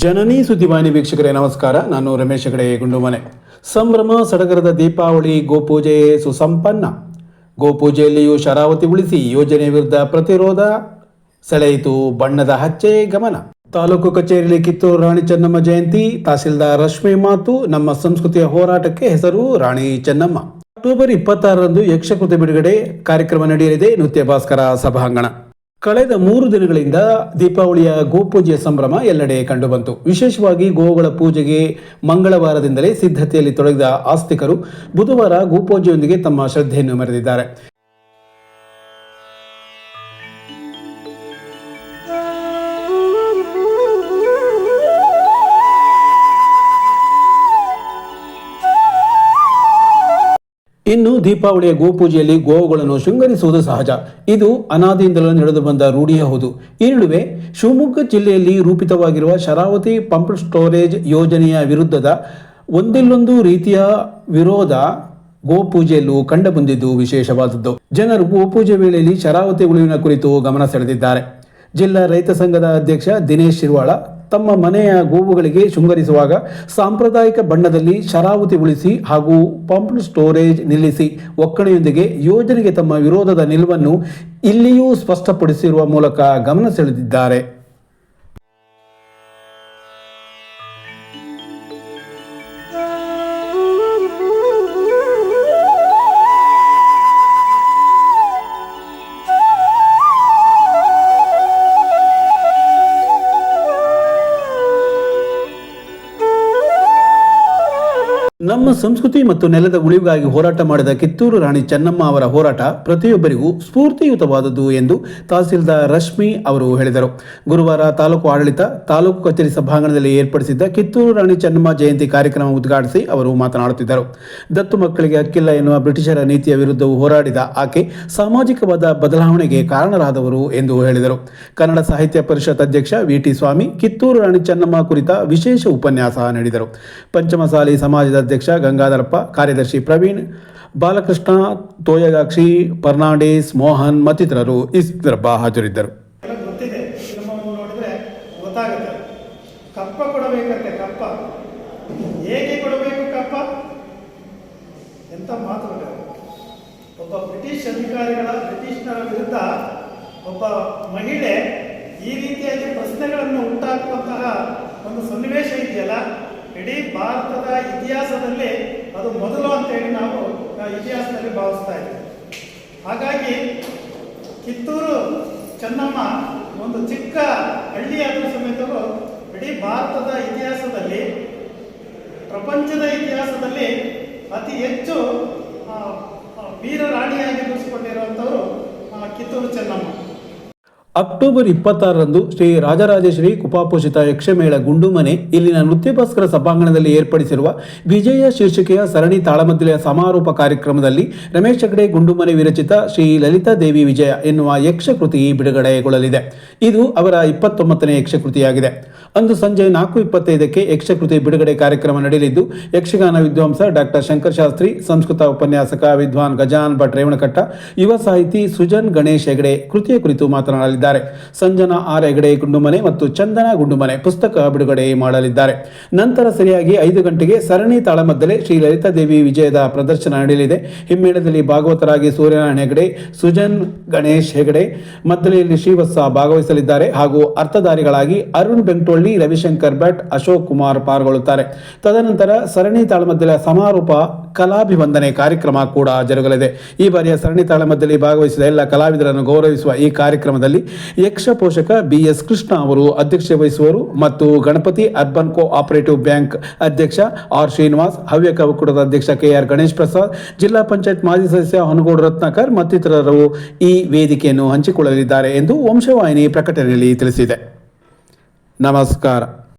ಜನನಿ ಸುದ್ದಿವಾಹಿನಿ ವೀಕ್ಷಕರೇ ನಮಸ್ಕಾರ. ನಾನು ರಮೇಶ್ ಹೆಗಡೆ ಗುಂಡುಮನೆ. ಸಂಭ್ರಮ ಸಡಗರದ ದೀಪಾವಳಿ ಗೋಪೂಜೆ ಸುಸಂಪನ್ನ. ಗೋಪೂಜೆಯಲ್ಲಿಯೂ ಶರಾವತಿ ಉಳಿಸಿ ಯೋಜನೆ ವಿರುದ್ಧ ಪ್ರತಿರೋಧ ಸೆಳೆಯಿತು ಬಣ್ಣದ ಹಚ್ಚೆ ಗಮನ. ತಾಲೂಕು ಕಚೇರಿಯಲ್ಲಿ ಕಿತ್ತೂರು ರಾಣಿ ಚೆನ್ನಮ್ಮ ಜಯಂತಿ. ತಹಸೀಲ್ದಾರ್ ರಶ್ಮಿ ಮಾತು. ನಮ್ಮ ಸಂಸ್ಕೃತಿಯ ಹೋರಾಟಕ್ಕೆ ಹೆಸರು ರಾಣಿ ಚೆನ್ನಮ್ಮ. ಅಕ್ಟೋಬರ್ 26ರಂದು ಯಕ್ಷಕೃತಿ ಬಿಡುಗಡೆ ಕಾರ್ಯಕ್ರಮ ನಡೆಯಲಿದೆ. ನೃತ್ಯ ಭಾಸ್ಕರ ಸಭಾಂಗಣ. ಕಳೆದ 3 ದಿನಗಳಿಂದ ದೀಪಾವಳಿಯ ಗೋಪೂಜೆಯ ಸಂಭ್ರಮ ಎಲ್ಲೆಡೆ ಕಂಡುಬಂತು. ವಿಶೇಷವಾಗಿ ಗೋವುಗಳ ಪೂಜೆಗೆ ಮಂಗಳವಾರದಿಂದಲೇ ಸಿದ್ಧತೆಯಲ್ಲಿ ತೊಡಗಿದ ಆಸ್ತಿಕರು ಬುಧವಾರ ಗೋಪೂಜೆಯೊಂದಿಗೆ ತಮ್ಮ ಶ್ರದ್ಧೆಯನ್ನು ಮೆರೆದಿದ್ದಾರೆ. ಇನ್ನು ದೀಪಾವಳಿಯ ಗೋಪೂಜೆಯಲ್ಲಿ ಗೋವುಗಳನ್ನು ಶೃಂಗರಿಸುವುದು ಸಹಜ. ಇದು ಅನಾದಿಯಿಂದಲೂ ನಡೆದು ಬಂದ ರೂಢಿಯೇ ಹೌದು. ಈ ನಡುವೆ ಶಿವಮೊಗ್ಗ ಜಿಲ್ಲೆಯಲ್ಲಿ ರೂಪಿತವಾಗಿರುವ ಶರಾವತಿ ಪಂಪ್ ಸ್ಟೋರೇಜ್ ಯೋಜನೆಯ ವಿರುದ್ಧದ ಒಂದಿಲ್ಲೊಂದು ರೀತಿಯ ವಿರೋಧ ಗೋಪೂಜೆಯಲ್ಲೂ ಕಂಡುಬಂದಿದ್ದು ವಿಶೇಷವಾದದ್ದು. ಜನರು ಗೋಪೂಜೆ ವೇಳೆಯಲ್ಲಿ ಶರಾವತಿ ಉಳಿವಿನ ಕುರಿತು ಗಮನ ಸೆಳೆದಿದ್ದಾರೆ. ಜಿಲ್ಲಾ ರೈತ ಸಂಘದ ಅಧ್ಯಕ್ಷ ದಿನೇಶ್ ಶಿರ್ವಾಳ ತಮ್ಮ ಮನೆಯ ಗೋವುಗಳಿಗೆ ಶೃಂಗರಿಸುವಾಗ ಸಾಂಪ್ರದಾಯಿಕ ಬಣ್ಣದಲ್ಲಿ ಶರಾವತಿ ಉಳಿಸಿ ಹಾಗೂ ಪಂಪ್ ಸ್ಟೋರೇಜ್ ನಿಲ್ಲಿಸಿ ಒಕ್ಕಣೆಯೊಂದಿಗೆ ಯೋಜನೆಗೆ ತಮ್ಮ ವಿರೋಧದ ನಿಲುವನ್ನು ಇಲ್ಲಿಯೂ ಸ್ಪಷ್ಟಪಡಿಸಿರುವ ಮೂಲಕ ಗಮನ ಸೆಳೆದಿದ್ದಾರೆ. ನಮ್ಮ ಸಂಸ್ಕೃತಿ ಮತ್ತು ನೆಲದ ಉಳಿವಿಗಾಗಿ ಹೋರಾಟ ಮಾಡಿದ ಕಿತ್ತೂರು ರಾಣಿ ಚೆನ್ನಮ್ಮ ಅವರ ಹೋರಾಟ ಪ್ರತಿಯೊಬ್ಬರಿಗೂ ಸ್ಫೂರ್ತಿಯುತವಾದದ್ದು ಎಂದು ತಹಸೀಲ್ದಾರ್ ರಶ್ಮಿ ಅವರು ಹೇಳಿದರು. ಗುರುವಾರ ತಾಲೂಕು ಆಡಳಿತ ತಾಲೂಕು ಕಚೇರಿ ಸಭಾಂಗಣದಲ್ಲಿ ಏರ್ಪಡಿಸಿದ್ದ ಕಿತ್ತೂರು ರಾಣಿ ಚೆನ್ನಮ್ಮ ಜಯಂತಿ ಕಾರ್ಯಕ್ರಮ ಉದ್ಘಾಟಿಸಿ ಅವರು ಮಾತನಾಡುತ್ತಿದ್ದರು. ದತ್ತು ಮಕ್ಕಳಿಗೆ ಹಕ್ಕಿಲ್ಲ ಎನ್ನುವ ಬ್ರಿಟಿಷರ ನೀತಿಯ ವಿರುದ್ಧವೂ ಹೋರಾಡಿದ ಆಕೆ ಸಾಮಾಜಿಕವಾದ ಬದಲಾವಣೆಗೆ ಕಾರಣರಾದವರು ಎಂದು ಹೇಳಿದರು. ಕನ್ನಡ ಸಾಹಿತ್ಯ ಪರಿಷತ್ ಅಧ್ಯಕ್ಷ ವಿ.ಟಿ. ಸ್ವಾಮಿ ಕಿತ್ತೂರು ರಾಣಿ ಚೆನ್ನಮ್ಮ ಕುರಿತ ವಿಶೇಷ ಉಪನ್ಯಾಸ ನೀಡಿದರು. ಪಂಚಮಸಾಲಿ ಸಮಾಜದ ಅಧ್ಯಕ್ಷ ಗಂಗಾಧರಪ್ಪ, ಕಾರ್ಯದರ್ಶಿ ಪ್ರವೀಣ್, ಬಾಲಕೃಷ್ಣ, ತೋಯಗಾಕ್ಷಿ, ಫರ್ನಾಂಡಿಸ್, ಮೋಹನ್ ಮತ್ತಿತರರು ಈ ಸಂದರ್ಭ ಹಾಜರಿದ್ದರು. ಗೊತ್ತಿದೆ, ನೋಡಿದ್ರೆ ಗೊತ್ತಾಗುತ್ತೆ. ಕಪ್ಪ ಕೊಡಬೇಕಂತೆ, ಕಪ್ಪ ಹೇಗೆ ಕೊಡಬೇಕು? ಕಪ್ಪ ಎಂತ ಮಾತುಗಳು! ಒಬ್ಬ ಬ್ರಿಟಿಷರ ವಿರುದ್ಧ ಒಬ್ಬ ಮಹಿಳೆ ಈ ರೀತಿಯಾಗಿ ಪ್ರಶ್ನೆಗಳನ್ನು ಉಂಟಾಕುವಂತಹ ಒಂದು ಸನ್ನಿವೇಶ ಇದೆಯಲ್ಲ, ಇಡೀ ಭಾರತದ ಇತಿಹಾಸದಲ್ಲಿ ಅದು ಮೊದಲು ಅಂತೇಳಿ ನಾವು ಇತಿಹಾಸದಲ್ಲಿ ಭಾವಿಸ್ತಾ ಇದ್ದೀವಿ. ಹಾಗಾಗಿ ಕಿತ್ತೂರು ಚೆನ್ನಮ್ಮ ಒಂದು ಚಿಕ್ಕ ಹಳ್ಳಿಯಾದ ಸಮೇತರು ಇಡೀ ಭಾರತದ ಇತಿಹಾಸದಲ್ಲಿ, ಪ್ರಪಂಚದ ಇತಿಹಾಸದಲ್ಲಿ ಅತಿ ಹೆಚ್ಚು ವೀರ ರಾಣಿಯಾಗಿ ಗಳಿಸಿಕೊಂಡಿರುವಂಥವರು ಕಿತ್ತೂರು ಚೆನ್ನಮ್ಮ. ಅಕ್ಟೋಬರ್ 26ರಂದು ಶ್ರೀ ರಾಜರಾಜೇಶ್ವರಿ ಕುಪಾಪೋಷಿತ ಯಕ್ಷಮೇಳ ಗುಂಡುಮನೆ ಇಲ್ಲಿನ ನೃತ್ಯ ಭಾಸ್ಕರ ಸಭಾಂಗಣದಲ್ಲಿ ಏರ್ಪಡಿಸಿರುವ ವಿಜಯ ಶೀರ್ಷಿಕೆಯ ಸರಣಿ ತಾಳಮದ್ದಲೆಯ ಸಮಾರೋಪ ಕಾರ್ಯಕ್ರಮದಲ್ಲಿ ರಮೇಶ್ ಹೆಗಡೆ ಗುಂಡುಮನೆ ವಿರಚಿತ ಶ್ರೀ ಲಲಿತಾ ದೇವಿ ವಿಜಯ ಎನ್ನುವ ಯಕ್ಷಕೃತಿ ಬಿಡುಗಡೆಗೊಳ್ಳಲಿದೆ. ಇದು ಅವರ 29ನೇ ಯಕ್ಷಕೃತಿಯಾಗಿದೆ. ಅಂದು ಸಂಜೆ 4:25ಕ್ಕೆ ಯಕ್ಷಕೃತಿ ಬಿಡುಗಡೆ ಕಾರ್ಯಕ್ರಮ ನಡೆಯಲಿದ್ದು, ಯಕ್ಷಗಾನ ವಿದ್ವಾಂಸ ಡಾಕ್ಟರ್ ಶಂಕರ್ ಶಾಸ್ತ್ರಿ, ಸಂಸ್ಕೃತ ಉಪನ್ಯಾಸಕ ವಿದ್ವಾನ್ ಗಜಾನ್ ಭಟ್ ರೇವಣಕಟ್ಟ, ಯುವ ಸಾಹಿತಿ ಸುಜನ್ ಗಣೇಶ್ ಹೆಗಡೆ ಕೃತಿಯ ಕುರಿತು ಮಾತನಾಡಲಿದ್ದಾರೆ. ಸಂಜನಾ ಆರ್ ಹೆಗಡೆ ಗುಂಡುಮನೆ ಮತ್ತು ಚಂದನಾ ಗುಂಡುಮನೆ ಪುಸ್ತಕ ಬಿಡುಗಡೆ ಮಾಡಲಿದ್ದಾರೆ. ನಂತರ ಸರಿಯಾಗಿ 5 ಗಂಟೆಗೆ ಸರಣಿ ತಾಳಮದ್ದಲೆ ಶ್ರೀ ಲಲಿತಾ ದೇವಿ ವಿಜಯದ ಪ್ರದರ್ಶನ ನಡೆಯಲಿದೆ. ಹಿಮ್ಮೇಳದಲ್ಲಿ ಭಾಗವತರಾಗಿ ಸೂರ್ಯನಾರಾಯಣ ಹೆಗಡೆ, ಸುಜನ್ ಗಣೇಶ್ ಹೆಗಡೆ, ಮದ್ದಲೆಯಲ್ಲಿ ಶ್ರೀವತ್ಸ ಭಾಗವಹಿಸಲಿದ್ದಾರೆ ಹಾಗೂ ಅರ್ಥಧಾರಿಗಳಾಗಿ ಅರುಣ್ ಬೆಂಟೊಳ್ಳಿ, ರವಿಶಂಕರ್ ಭಟ್, ಅಶೋಕ್ ಕುಮಾರ್ ಪಾಲ್ಗೊಳ್ಳುತ್ತಾರೆ. ತದನಂತರ ಸರಣಿ ತಾಳಮದ್ದಲೆ ಸಮಾರೋಪ ಕಲಾಭಿವಂದನೆ ಕಾರ್ಯಕ್ರಮ ಕೂಡ ಜರುಗಲಿದೆ. ಈ ಬಾರಿಯ ಸರಣಿ ತಾಳಮದ್ದಲೆ ಭಾಗವಹಿಸಿದ ಎಲ್ಲ ಕಲಾವಿದರನ್ನು ಗೌರವಿಸುವ ಈ ಕಾರ್ಯಕ್ರಮದಲ್ಲಿ ಯಕ್ಷ ಪೋಷಕ ಬಿ.ಎಸ್. ಕೃಷ್ಣ ಅವರು ಅಧ್ಯಕ್ಷತೆ ವಹಿಸುವರು ಮತ್ತು ಗಣಪತಿ ಅರ್ಬನ್ ಕೋಆಪರೇಟಿವ್ ಬ್ಯಾಂಕ್ ಅಧ್ಯಕ್ಷ ಆರ್. ಶ್ರೀನಿವಾಸ್, ಹವ್ಯಕ ಒಕ್ಕೂಟದ ಅಧ್ಯಕ್ಷ ಕೆ.ಆರ್. ಗಣೇಶ್ ಪ್ರಸಾದ್, ಜಿಲ್ಲಾ ಪಂಚಾಯತ್ ಮಾಜಿ ಸದಸ್ಯ ಹೊನಗೋಡು ರತ್ನಾಕರ್ ಮತ್ತಿತರರು ಈ ವೇದಿಕೆಯನ್ನು ಹಂಚಿಕೊಳ್ಳಲಿದ್ದಾರೆ ಎಂದು ವಂಶವಾಹಿನಿ ಪ್ರಕಟಣೆಯಲ್ಲಿ ತಿಳಿಸಿದೆ. ನಮಸ್ಕಾರ.